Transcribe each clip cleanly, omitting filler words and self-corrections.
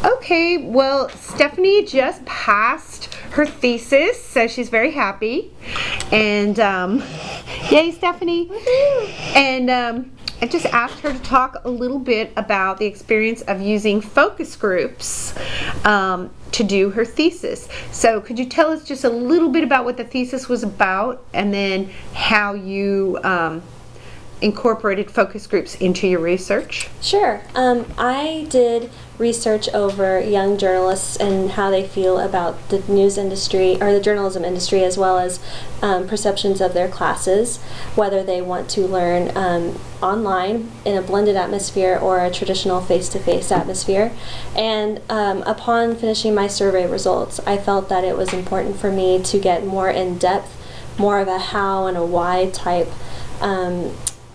Okay, well, Stephanie just passed her thesis, so she's very happy. And yay, Stephanie! And I just asked her to talk a little bit about the experience of using focus groups to do her thesis. So could you tell us just a little bit about what the thesis was about, and then how you incorporated focus groups into your research? Sure. I did research over young journalists and how they feel about the news industry, or the journalism industry, as well as perceptions of their classes, whether they want to learn online in a blended atmosphere or a traditional face-to-face atmosphere. And upon finishing my survey results, I felt that it was important for me to get more in-depth, more of a how and a why type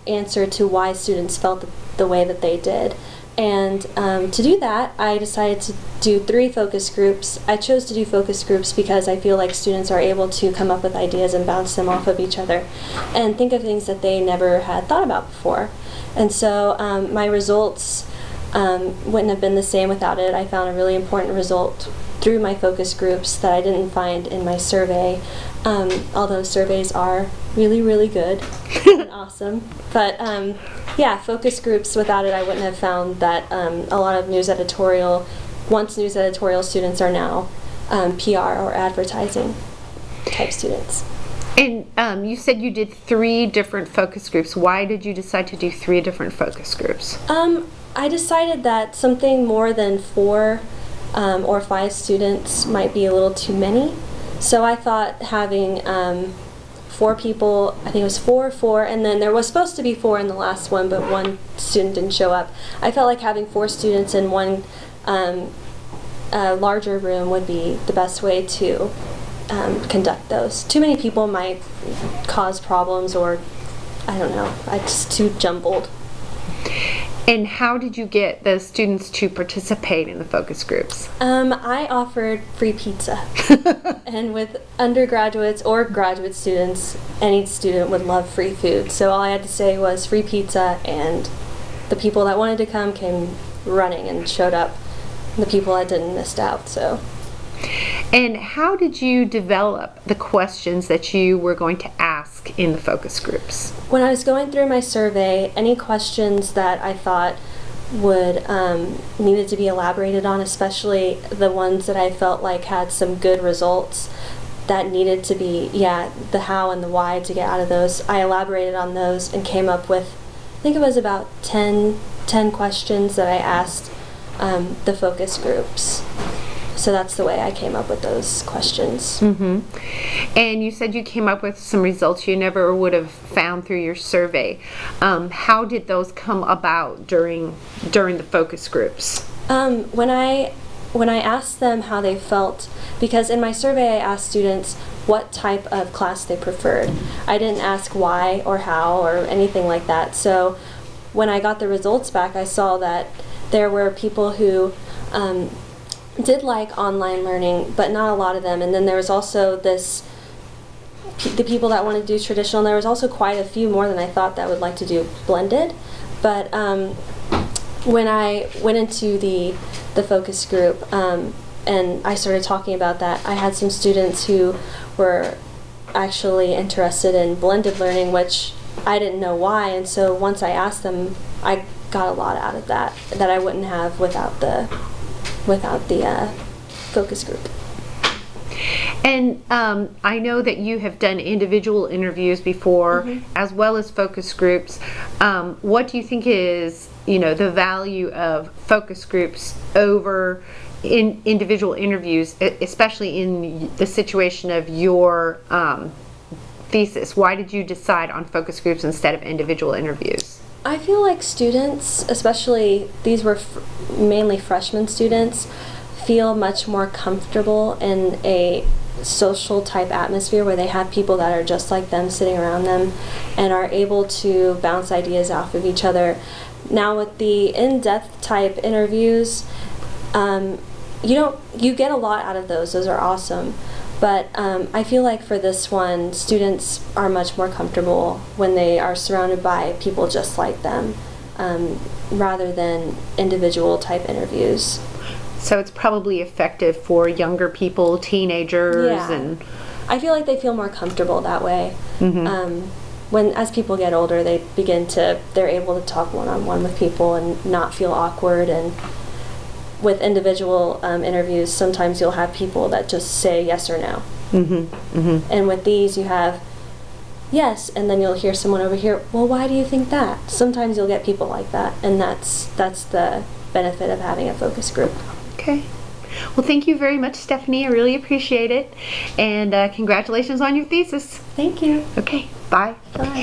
answer to why students felt the way that they did. And to do that, I decided to do 3 focus groups. I chose to do focus groups because I feel like students are able to come up with ideas and bounce them off of each other and think of things that they never had thought about before. And so my results wouldn't have been the same without it. I found a really important result through my focus groups that I didn't find in my survey, although surveys are really, really good and awesome. But yeah, focus groups, without it I wouldn't have found that a lot of news editorial students are now PR or advertising type students. And you said you did 3 different focus groups. Why did you decide to do 3 different focus groups? I decided that something more than 4 or 5 students might be a little too many. So I thought having 4 people, I think it was 4, and then there was supposed to be 4 in the last one, but 1 student didn't show up. I felt like having 4 students in one larger room would be the best way to conduct those. Too many people might cause problems, or I don't know, it's too jumbled. And how did you get those students to participate in the focus groups? I offered free pizza. And with undergraduates or graduate students, any student would love free food. So all I had to say was free pizza, and the people that wanted to come came running and showed up. And the people that didn't missed out. So. And how did you develop the questions that you were going to ask in the focus groups? When I was going through my survey, any questions that I thought would needed to be elaborated on, especially the ones that I felt like had some good results that needed to be, the how and the why to get out of those, I elaborated on those and came up with, I think it was about 10 questions that I asked the focus groups. So that's the way I came up with those questions. Mm-hmm. And you said you came up with some results you never would have found through your survey. How did those come about during the focus groups? When I asked them how they felt, because in my survey I asked students what type of class they preferred. I didn't ask why or how or anything like that. So when I got the results back, I saw that there were people who did like online learning, but not a lot of them. And then there was also the people that want to do traditional, and there was also quite a few more than I thought that would like to do blended. But when I went into the focus group and I started talking about that, I had some students who were actually interested in blended learning, which I didn't know why. And so once I asked them, I got a lot out of that I wouldn't have without the focus group. And I know that you have done individual interviews before, mm-hmm. as well as focus groups. What do you think is, the value of focus groups over individual interviews, especially in the situation of your thesis? Why did you decide on focus groups instead of individual interviews? I feel like students, especially these were mainly freshman students, feel much more comfortable in a social type atmosphere where they have people that are just like them sitting around them and are able to bounce ideas off of each other. Now with the in-depth type interviews, you get a lot out of those. Those are awesome. But I feel like for this one, students are much more comfortable when they are surrounded by people just like them. rather than individual type interviews. So it's probably effective for younger people, teenagers, Yeah. and I feel like they feel more comfortable that way. As people get older, they're able to talk one-on-one with people and not feel awkward. And with individual interviews, sometimes you'll have people that just say yes or no. And with these, you have yes, and then you'll hear someone over here, well, why do you think that? Sometimes you'll get people like that, and that's the benefit of having a focus group. Okay. Well, thank you very much, Stephanie. I really appreciate it. And congratulations on your thesis. Thank you. Okay, bye. Bye.